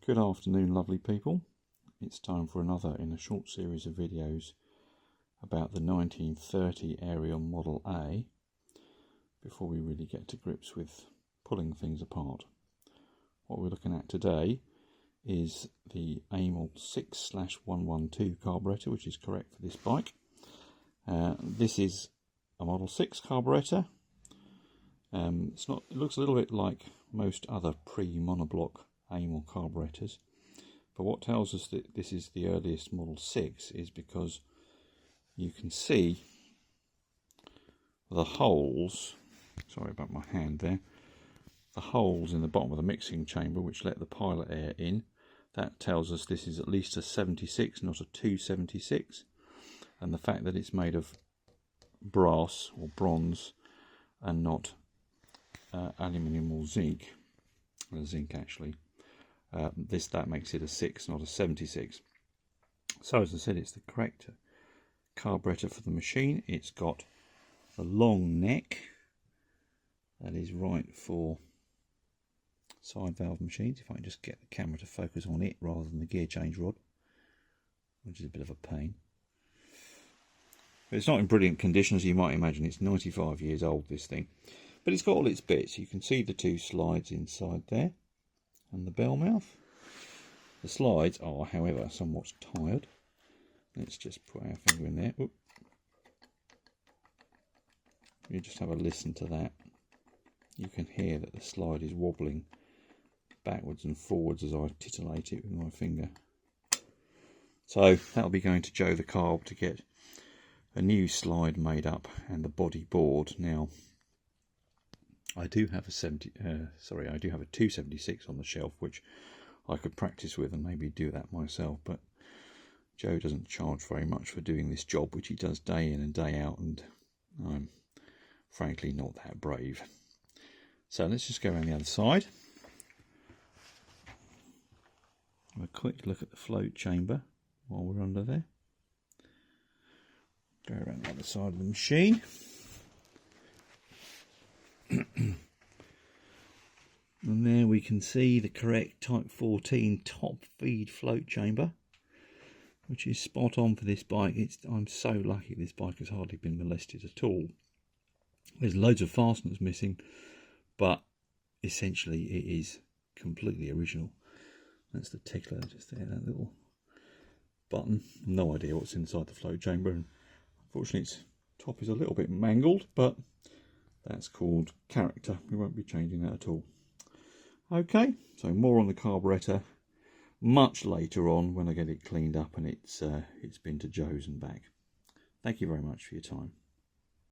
Good afternoon, lovely people. It's time for another in a short series of videos about the 1930 Ariel Model A before we really get to grips with pulling things apart. What we're looking at today is the Amal 6/112 carburettor, which is correct for this bike. This is a Model 6 carburettor. It looks a little bit like most other pre-monobloc Amal carburettors, but what tells us that this is the earliest Model 6 is because you can see the holes, sorry about my hand there, the holes in the bottom of the mixing chamber which let the pilot air in. That tells us this is at least a 76, not a 276, and the fact that it's made of brass or bronze and not aluminium or zinc, actually, that makes it a 6, not a 76. So as I said, it's the correct carburettor for the machine. It's got the long neck that is right for side valve machines. If I can just get the camera to focus on it rather than the gear change rod, which is a bit of a pain. But it's not in brilliant condition, as you might imagine. It's 95 years old, this thing, but it's got all its bits. You can see the two slides inside there and the bell mouth. The slides are, however, somewhat tired. Let's just put our finger in there. Oop. You just have a listen to that. You can hear that the slide is wobbling backwards and forwards as I titillate it with my finger. So that'll be going to Joe the Carb to get a new slide made up and the body board. Now, I do have a 276 on the shelf, which I could practice with and maybe do that myself, but Joe doesn't charge very much for doing this job, which he does day in and day out, and I'm frankly not that brave. So let's just go around the other side. Have a quick look at the float chamber while we're under there. Go around the other side of the machine. And there we can see the correct Type 14 top feed float chamber, which is spot on for this bike. I'm so lucky this bike has hardly been molested at all. There's loads of fasteners missing, but essentially it is completely original. That's the tickler just there, that little button. No idea what's inside the float chamber, and unfortunately its top is a little bit mangled, but that's called character. We won't be changing that at all. Okay, so more on the carburettor much later on when I get it cleaned up and it's been to Joe's and back. Thank you very much for your time.